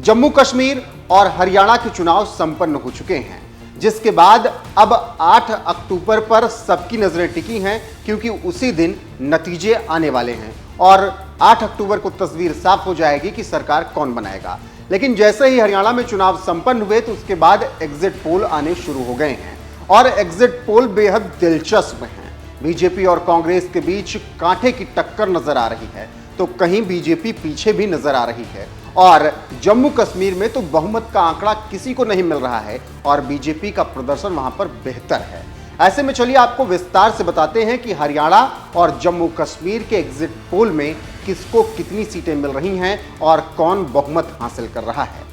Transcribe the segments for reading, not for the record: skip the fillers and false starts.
जम्मू कश्मीर और हरियाणा के चुनाव संपन्न हो चुके हैं, जिसके बाद अब 8 अक्टूबर पर सबकी नजरें टिकी हैं, क्योंकि उसी दिन नतीजे आने वाले हैं और 8 अक्टूबर को तस्वीर साफ हो जाएगी कि सरकार कौन बनाएगा। लेकिन जैसे ही हरियाणा में चुनाव संपन्न हुए तो उसके बाद एग्जिट पोल आने शुरू हो गए हैं और एग्जिट पोल बेहद दिलचस्प हैं। बीजेपी और कांग्रेस के बीच कांटे की टक्कर नजर आ रही है, तो कहीं बीजेपी पीछे भी नजर आ रही है और जम्मू कश्मीर में तो बहुमत का आंकड़ा किसी को नहीं मिल रहा है और बीजेपी का प्रदर्शन वहां पर बेहतर है। ऐसे में चलिए आपको विस्तार से बताते हैं कि हरियाणा और जम्मू कश्मीर के एग्जिट पोल में किसको कितनी सीटें मिल रही हैं और कौन बहुमत हासिल कर रहा है।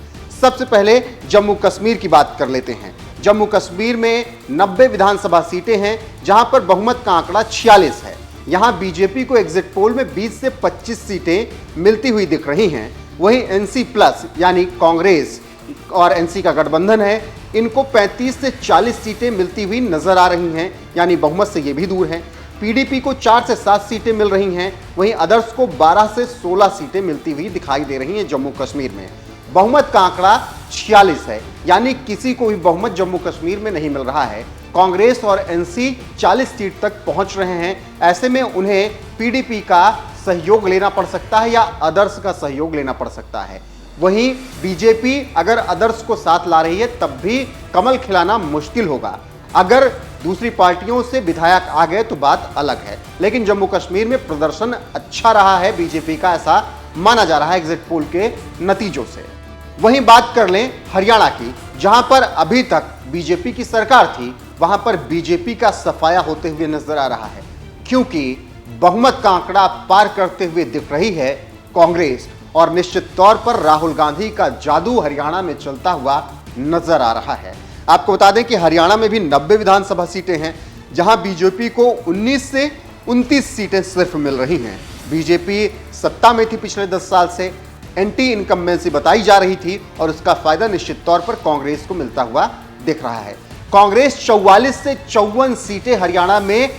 सबसे पहले जम्मू कश्मीर की बात कर लेते हैं। जम्मू कश्मीर में 90 विधानसभा सीटें हैं, जहां पर बहुमत का आंकड़ा 46 है। यहां बीजेपी को एग्जिट पोल में 20 से 25 सीटें मिलती हुई दिख रही हैं। वहीं एनसी प्लस यानी कांग्रेस और एनसी का गठबंधन है, इनको 35 से 40 सीटें मिलती हुई नजर आ रही हैं, यानी बहुमत से ये भी दूर है। पीडीपी को 4 से 7 सीटें मिल रही हैं, वहीं अदर्स को 12 से 16 सीटें मिलती हुई दिखाई दे रही हैं जम्मू कश्मीर में। बहुमत का आंकड़ा 46 है, यानी किसी को भी बहुमत जम्मू कश्मीर में नहीं मिल रहा है। कांग्रेस और एनसी 40 सीट तक पहुंच रहे हैं। ऐसे में उन्हें पीडीपी का सहयोग लेना पड़ सकता है या अदर्स का सहयोग लेना पड़ सकता है। वहीं बीजेपी अगर अदर्स को साथ ला रही है तब भी कमल खिलाना मुश्किल होगा। अगर दूसरी पार्टियों से विधायक आ गए तो बात अलग है, लेकिन जम्मू कश्मीर में प्रदर्शन अच्छा रहा है बीजेपी का, ऐसा माना जा रहा है एग्जिट पोल के नतीजों से। वहीं बात कर लें हरियाणा की, जहां पर अभी तक बीजेपी की सरकार थी, वहां पर बीजेपी का सफाया होते हुए नजर आ रहा है, क्योंकि बहुमत का आंकड़ा पार करते हुए दिख रही है कांग्रेस और निश्चित तौर पर राहुल गांधी का जादू हरियाणा में चलता हुआ नजर आ रहा है। आपको बता दें कि हरियाणा में भी 90 विधानसभा सीटें हैं, जहां बीजेपी को 19 से 29 सीटें सिर्फ मिल रही हैं। बीजेपी सत्ता में थी पिछले 10 साल से, एंटी इनकम्बेंसी बताई जा रही थी और उसका फायदा निश्चित तौर पर कांग्रेस को मिलता हुआ दिख रहा है। कांग्रेस 44 से 54 सीटें हरियाणा में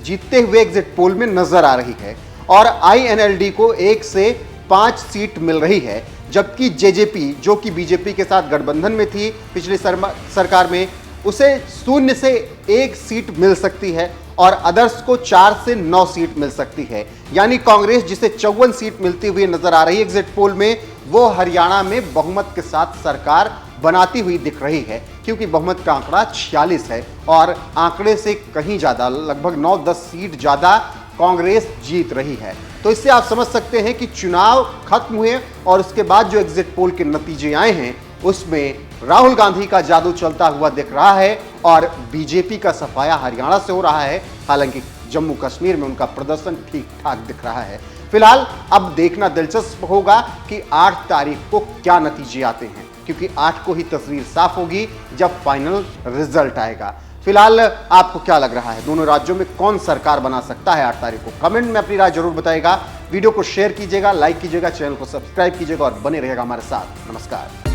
जीतते हुए एग्जिट पोल में नजर आ रही है और आईएनएलडी को 1 से 5 सीट मिल रही है, जबकि जेजेपी जो कि बीजेपी के साथ गठबंधन में थी पिछली सरकार में, उसे 0 से 1 सीट मिल सकती है और अदर्स को 4 से 9 सीट मिल सकती है। यानी कांग्रेस जिसे 54 सीट मिलती हुई नजर आ रही है एग्जिट पोल में, वो हरियाणा में बहुमत के साथ सरकार बनाती हुई दिख रही है, क्योंकि बहुमत का आंकड़ा 46 है और आंकड़े से कहीं ज्यादा, लगभग 9-10 सीट ज्यादा कांग्रेस जीत रही है। तो इससे आप समझ सकते हैं कि चुनाव खत्म हुए और उसके बाद जो एग्जिट पोल के नतीजे आए हैं उसमें राहुल गांधी का जादू चलता हुआ दिख रहा है और बीजेपी का सफाया हरियाणा से हो रहा है। हालांकि जम्मू कश्मीर में उनका प्रदर्शन ठीक ठाक दिख रहा है। फिलहाल अब देखना दिलचस्प होगा कि 8 तारीख को क्या नतीजे आते हैं, क्योंकि 8 को ही तस्वीर साफ होगी जब फाइनल रिजल्ट आएगा। फिलहाल आपको क्या लग रहा है, दोनों राज्यों में कौन सरकार बना सकता है 8 तारीख को? कमेंट में अपनी राय जरूर बताइएगा। वीडियो को शेयर कीजिएगा, लाइक कीजिएगा, चैनल को सब्सक्राइब कीजिएगा और बने रहेगा हमारे साथ। नमस्कार।